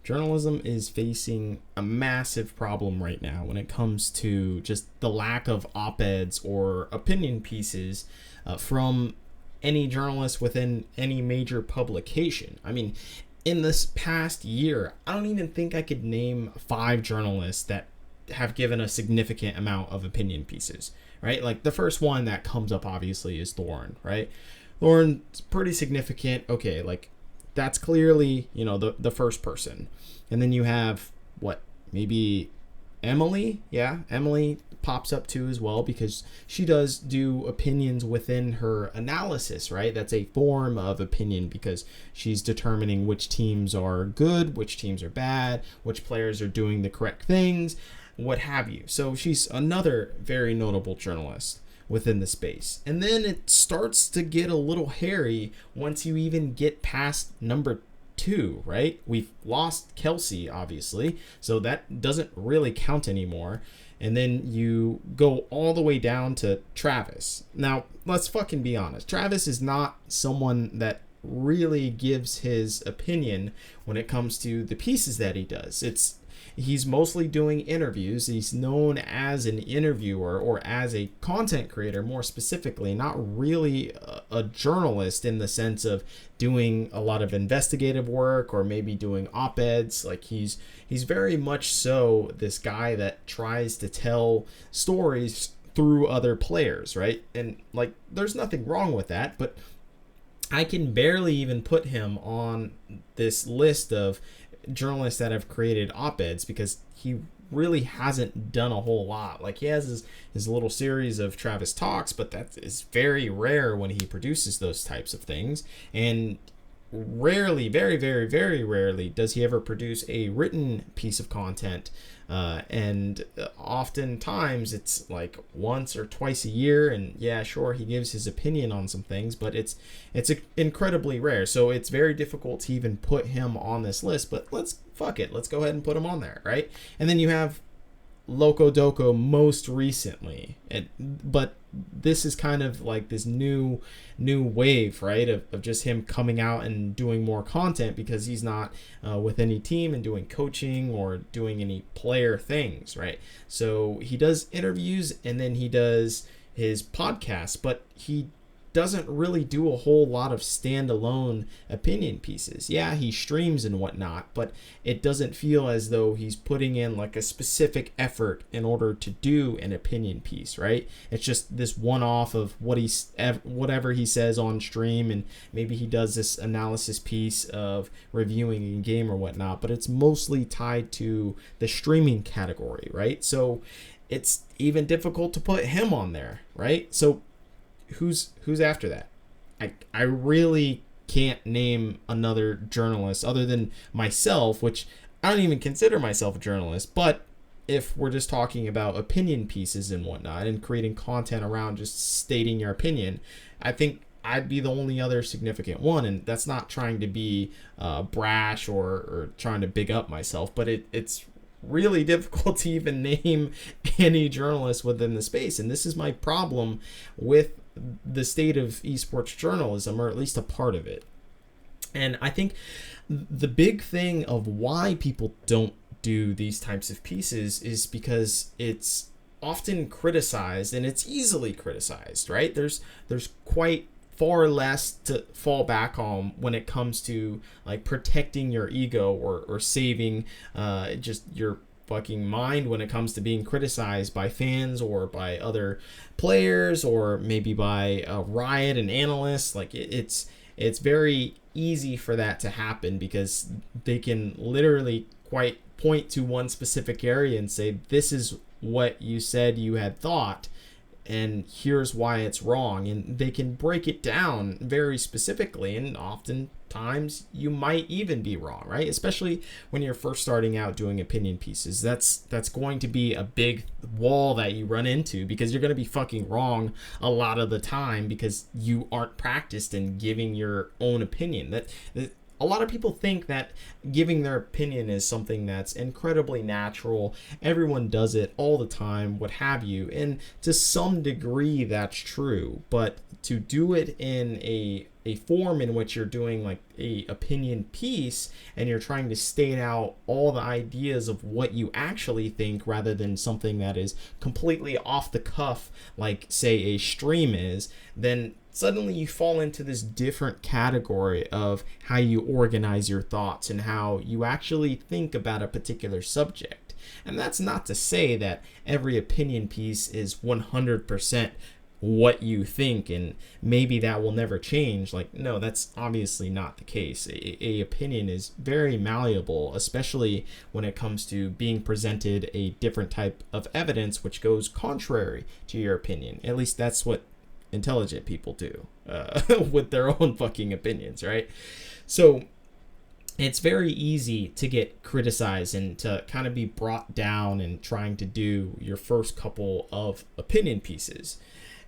journalism is facing a massive problem right now when it comes to just the lack of op-eds or opinion pieces from any journalist within any major publication. I mean, in this past year, I don't even think I could name 5 journalists that have given a significant amount of opinion pieces, right? Like the first one that comes up obviously is Thorne, right? Thorne's pretty significant. Okay, like that's clearly, the first person. And then you have maybe Emily? Yeah, Emily pops up too as well because she does do opinions within her analysis, right? That's a form of opinion because she's determining which teams are good, which teams are bad, which players are doing the correct things, what have you. So she's another very notable journalist within the space. And then it starts to get a little hairy once you even get past number 2, right? We've lost Kelsey, obviously, so that doesn't really count anymore. And then you go all the way down to Travis. Now, let's fucking be honest. Travis is not someone that really gives his opinion when it comes to the pieces that he does. He's mostly doing interviews. He's known as an interviewer or as a content creator, more specifically, not really a journalist in the sense of doing a lot of investigative work or maybe doing op-eds. Like he's very much so this guy that tries to tell stories through other players, right? And like there's nothing wrong with that, but I can barely even put him on this list of journalists that have created op-eds because he really hasn't done a whole lot. Like he has his little series of Travis Talks, but that is very rare when he produces those types of things. And rarely, very, very, very rarely does he ever produce a written piece of content. And oftentimes it's like once or twice a year, and yeah, sure, he gives his opinion on some things, but it's incredibly rare. So it's very difficult to even put him on this list, but let's go ahead and put him on there, right? And then you have Loco Doco most recently, but this is kind of like this new wave, right, of just him coming out and doing more content because he's not with any team and doing coaching or doing any player things, right? So he does interviews and then he does his podcast, but he doesn't really do a whole lot of standalone opinion pieces. Yeah, he streams and whatnot, but it doesn't feel as though he's putting in like a specific effort in order to do an opinion piece, right? It's just this one-off of whatever he says on stream, and maybe he does this analysis piece of reviewing a game or whatnot, but it's mostly tied to the streaming category, right? So it's even difficult to put him on there, right? So who's after that? I really can't name another journalist other than myself, which I don't even consider myself a journalist, but if we're just talking about opinion pieces and whatnot and creating content around just stating your opinion, I think I'd be the only other significant one. And that's not trying to be brash or trying to big up myself, but it's really difficult to even name any journalist within the space. And this is my problem with the state of esports journalism, or at least a part of it. And I think the big thing of why people don't do these types of pieces is because it's often criticized, and it's easily criticized, right? There's quite far less to fall back on when it comes to like protecting your ego or saving just your fucking mind when it comes to being criticized by fans or by other players or maybe by Riot and analysts. Like it's very easy for that to happen because they can literally quite point to one specific area and say, this is what you said you had thought, and here's why it's wrong. And they can break it down very specifically, and oftentimes you might even be wrong, right? Especially when you're first starting out doing opinion pieces. That's going to be a big wall that you run into because you're going to be fucking wrong a lot of the time because you aren't practiced in giving your own opinion. That a lot of people think that giving their opinion is something that's incredibly natural. Everyone does it all the time, what have you. And to some degree, that's true. But to do it in a a form in which you're doing like a opinion piece and you're trying to state out all the ideas of what you actually think rather than something that is completely off the cuff, like say a stream is, then suddenly you fall into this different category of how you organize your thoughts and how you actually think about a particular subject. And that's not to say that every opinion piece is 100% what you think and maybe that will never change. Like, no, that's obviously not the case. A opinion is very malleable, especially when it comes to being presented a different type of evidence which goes contrary to your opinion. At least that's what intelligent people do with their own fucking opinions, right? So it's very easy to get criticized and to kind of be brought down in trying to do your first couple of opinion pieces.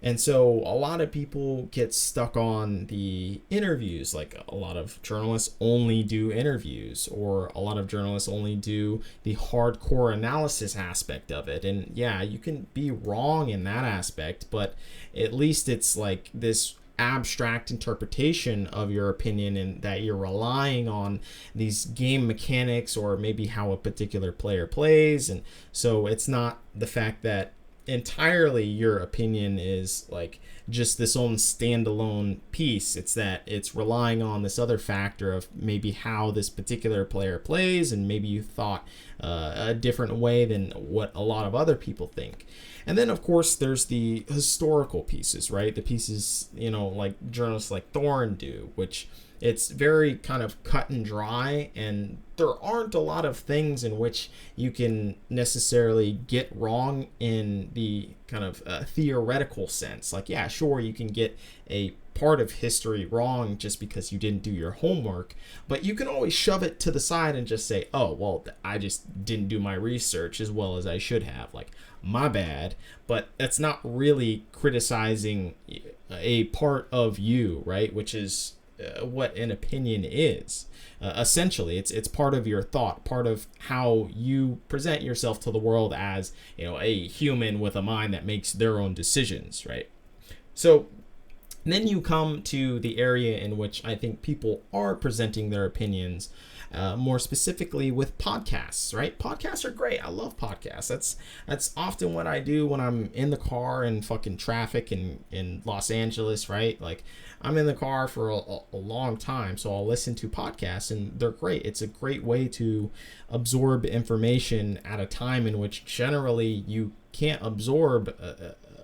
And so a lot of people get stuck on the interviews. Like a lot of journalists only do interviews, or a lot of journalists only do the hardcore analysis aspect of it. And yeah, you can be wrong in that aspect, but at least it's like this abstract interpretation of your opinion and that you're relying on these game mechanics or maybe how a particular player plays. And so it's not the fact that entirely your opinion is like just this own standalone piece. It's that it's relying on this other factor of maybe how this particular player plays, and maybe you thought a different way than what a lot of other people think. And then of course there's the historical pieces, right? The pieces, like journalists like Thorne do, which it's very kind of cut and dry, and there aren't a lot of things in which you can necessarily get wrong in the kind of theoretical sense. Like, yeah, sure, you can get a part of history wrong just because you didn't do your homework, but you can always shove it to the side and just say, oh, well, I just didn't do my research as well as I should have. Like, my bad. But that's not really criticizing a part of you, right? Which is what an opinion is. Essentially, it's part of your thought, part of how you present yourself to the world as, a human with a mind that makes their own decisions, right? So then you come to the area in which I think people are presenting their opinions, more specifically with podcasts, right? Podcasts are great. I love podcasts. That's often what I do when I'm in the car in fucking traffic in Los Angeles, right? Like, I'm in the car for a long time, so I'll listen to podcasts, and they're great. It's a great way to absorb information at a time in which generally you can't absorb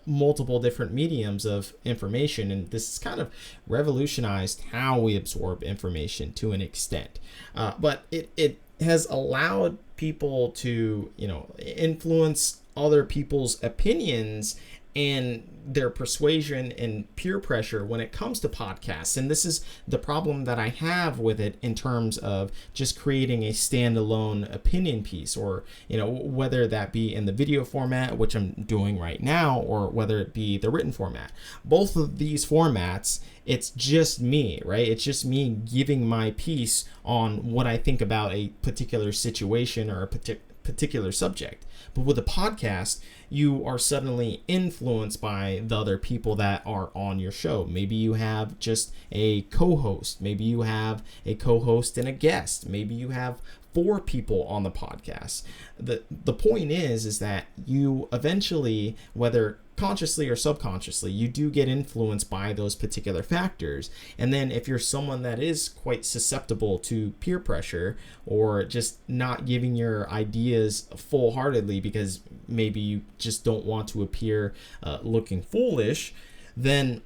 multiple different mediums of information, and this has kind of revolutionized how we absorb information to an extent. But it has allowed people to, influence other people's opinions and their persuasion and peer pressure when it comes to podcasts. And this is the problem that I have with it in terms of just creating a standalone opinion piece, or, whether that be in the video format, which I'm doing right now, or whether it be the written format. Both of these formats, it's just me, right? It's just me giving my piece on what I think about a particular situation or a particular subject. But with a podcast, you are suddenly influenced by the other people that are on your show. Maybe you have just a co-host. Maybe you have a co-host and a guest. Maybe you have 4 people on the podcast. The point is that you eventually, whether consciously or subconsciously, you do get influenced by those particular factors. And then if you're someone that is quite susceptible to peer pressure, or just not giving your ideas full-heartedly because maybe you just don't want to appear looking foolish, then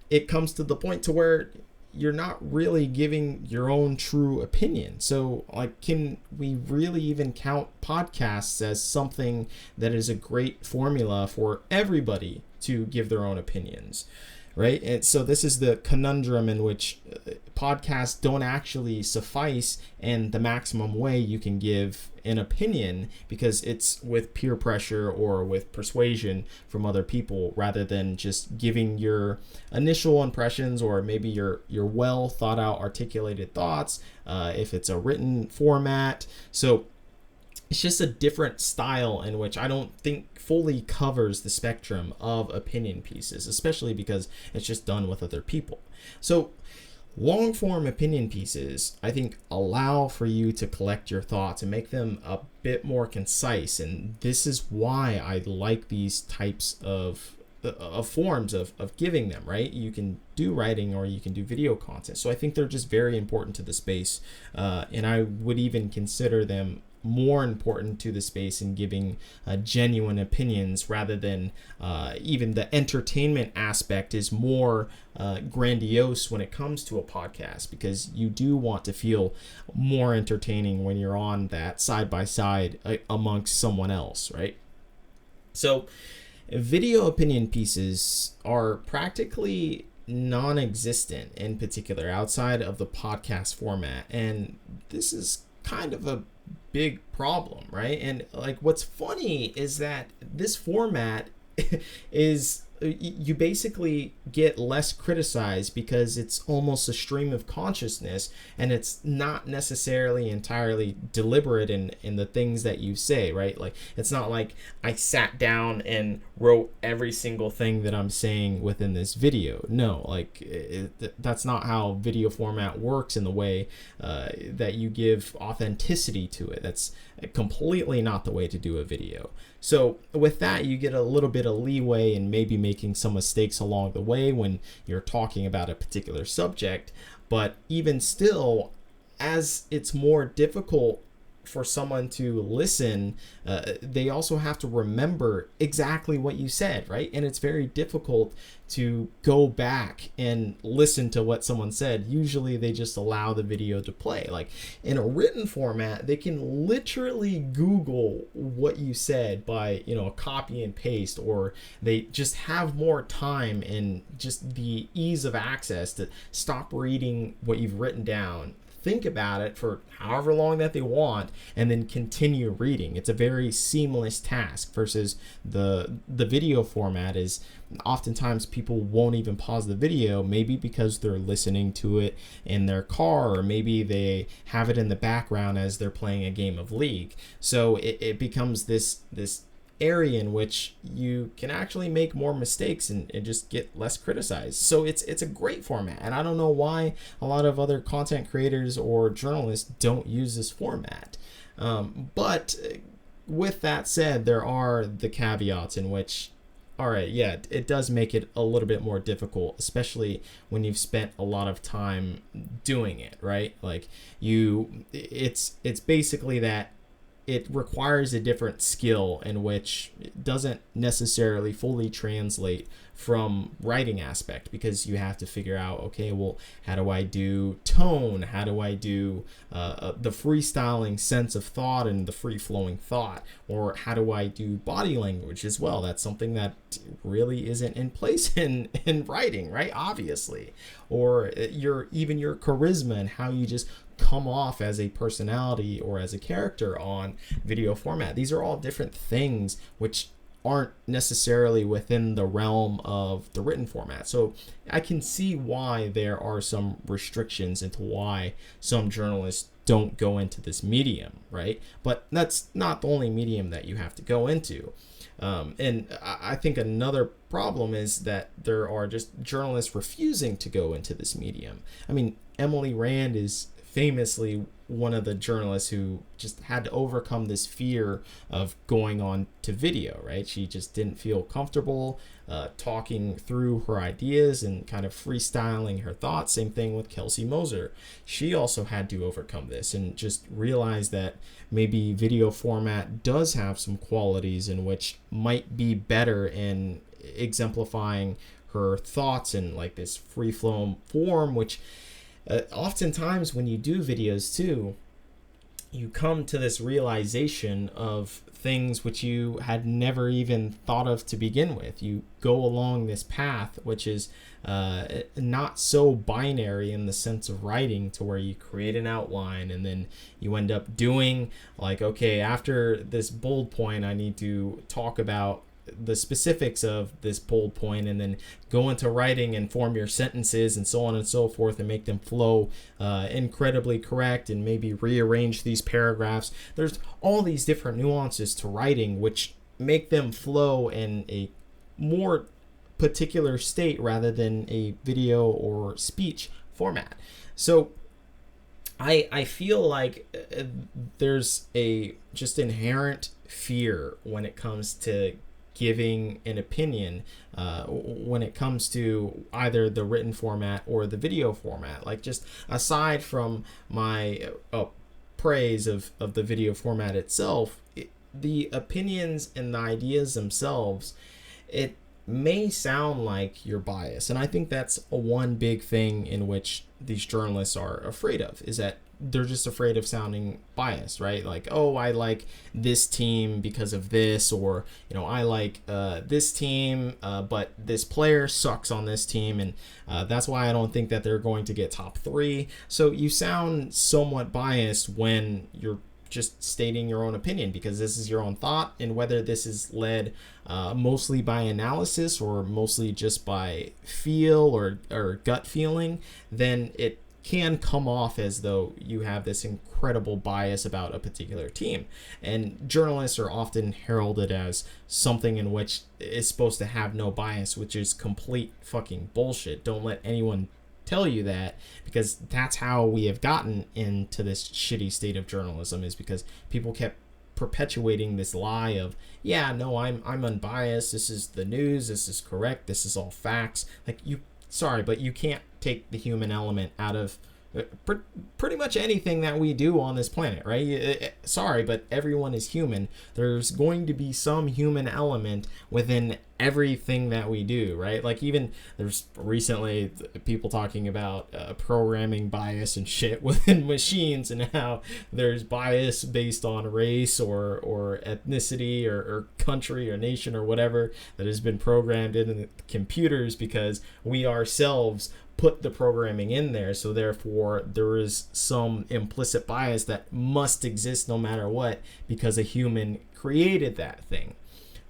it comes to the point to where you're not really giving your own true opinion. So, like, can we really even count podcasts as something that is a great formula for everybody to give their own opinions, right? And so this is the conundrum in which podcasts don't actually suffice in the maximum way you can give an opinion, because it's with peer pressure or with persuasion from other people, rather than just giving your initial impressions or maybe your well thought out articulated thoughts if it's a written format. So it's just a different style in which I don't think fully covers the spectrum of opinion pieces, especially because it's just done with other people. So Long form opinion pieces, I think, allow for you to collect your thoughts and make them a bit more concise. And this is why I like these types of forms of giving them, right? You can do writing or you can do video content. So I think they're just very important to the space. And I would even consider them more important to the space in giving genuine opinions rather than even the entertainment aspect is more grandiose when it comes to a podcast, because you do want to feel more entertaining when you're on that side by side amongst someone else, right? So video opinion pieces are practically non-existent in particular outside of the podcast format, and this is kind of a big problem, right? And like what's funny is that this format is, you basically get less criticized because it's almost a stream of consciousness, and it's not necessarily entirely deliberate in the things that you say, right? Like it's not like I sat down and wrote every single thing that I'm saying within this video. No, like that's not how video format works in the way that you give authenticity to it. That's completely not the way to do a video. So with that, you get a little bit of leeway in maybe making some mistakes along the way when you're talking about a particular subject. But even still, as it's more difficult for someone to listen, they also have to remember exactly what you said, right? And it's very difficult to go back and listen to what someone said. Usually they just allow the video to play. Like in a written format, they can literally Google what you said by, a copy and paste, or they just have more time and just the ease of access to stop reading what you've written down, think about it for however long that they want, and then continue reading. It's a very seamless task versus the video format is oftentimes people won't even pause the video, maybe because they're listening to it in their car, or maybe they have it in the background as they're playing a game of League. So it becomes this area in which you can actually make more mistakes and just get less criticized. So it's a great format, and I don't know why a lot of other content creators or journalists don't use this format. But with that said, there are the caveats in which, all right, yeah, it does make it a little bit more difficult, especially when you've spent a lot of time doing it, right? Like it's basically that it requires a different skill in which it doesn't necessarily fully translate from writing aspect, because you have to figure out, okay, well, how do I do tone? How do I do the freestyling sense of thought and the free-flowing thought? Or how do I do body language as well? That's something that really isn't in place in writing, right? Obviously. Or your charisma and how you just come off as a personality or as a character on video format. These are all different things which aren't necessarily within the realm of the written format. So I can see why there are some restrictions into why some journalists don't go into this medium, right? But that's not the only medium that you have to go into. And I think another problem is that there are just journalists refusing to go into this medium. I mean, Emily Rand is famously one of the journalists who just had to overcome this fear of going on to video, right? She just didn't feel comfortable talking through her ideas and kind of freestyling her thoughts. Same thing with Kelsey Moser. She also had to overcome this and just realize that maybe video format does have some qualities in which might be better in exemplifying her thoughts in like this free-flowing form, which oftentimes when you do videos too, you come to this realization of things which you had never even thought of to begin with. You go along this path which is not so binary in the sense of writing, to where you create an outline and then you end up doing like, okay, after this bold point I need to talk about the specifics of this bold point, and then go into writing and form your sentences and so on and so forth and make them flow incredibly correct, and maybe rearrange these paragraphs. There's all these different nuances to writing which make them flow in a more particular state rather than a video or speech format. So I feel like there's a just inherent fear when it comes to giving an opinion when it comes to either the written format or the video format. Like, just aside from my praise of the video format itself, the opinions and the ideas themselves, it may sound like you're biased. And I think that's one big thing in which these journalists are afraid of, is that they're just afraid of sounding biased, right? Like, oh, I like this team because of this, or, you know, I like this team, but this player sucks on this team, and that's why I don't think that they're going to get top 3. So you sound somewhat biased when you're just stating your own opinion, because this is your own thought, and whether this is led mostly by analysis or mostly just by feel or gut feeling, then it can come off as though you have this incredible bias about a particular team. And journalists are often heralded as something in which is supposed to have no bias, which is complete fucking bullshit. Don't let anyone tell you that, because that's how we have gotten into this shitty state of journalism, is because people kept perpetuating this lie of, yeah, no, I'm unbiased, this is the news, this is correct, this is all facts. Like, sorry, but you can't take the human element out of pretty much anything that we do on this planet, right? Sorry, but everyone is human. There's going to be some human element within everything that we do, right? Like, even there's recently people talking about programming bias and shit within machines, and how there's bias based on race or ethnicity or country or nation or whatever that has been programmed into the computers because we ourselves put the programming in there. So therefore there is some implicit bias that must exist no matter what, because a human created that thing.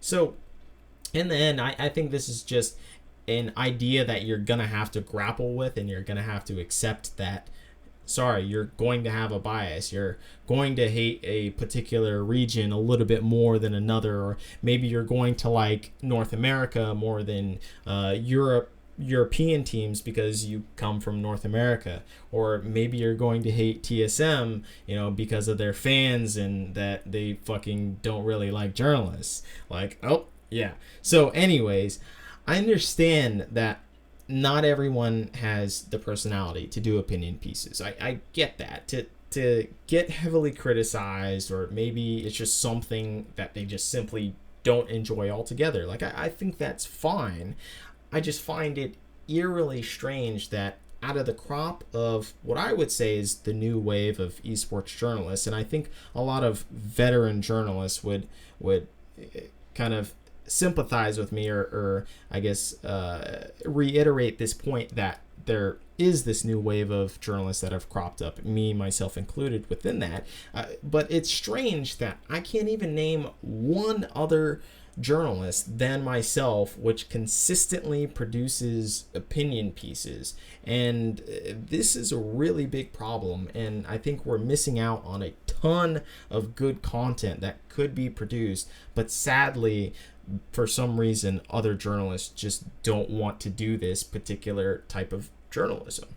So in the end, I think this is just an idea that you're gonna have to grapple with, and you're gonna have to accept that, sorry, you're going to have a bias. You're going to hate a particular region a little bit more than another, or maybe you're going to like North America more than European teams because you come from North America, or maybe you're going to hate TSM, you know, because of their fans and that they fucking don't really like journalists. Like, oh yeah. So anyways, I understand that not everyone has the personality to do opinion pieces. I get that. To get heavily criticized, or maybe it's just something that they just simply don't enjoy altogether. Like, I think that's fine. I just find it eerily strange that out of the crop of what I would say is the new wave of esports journalists, and I think a lot of veteran journalists would kind of sympathize with me, or I guess reiterate this point, that there is this new wave of journalists that have cropped up, me, myself included within that. But it's strange that I can't even name one other journalist than myself which consistently produces opinion pieces, and this is a really big problem, and I think we're missing out on a ton of good content that could be produced, but sadly for some reason other journalists just don't want to do this particular type of journalism.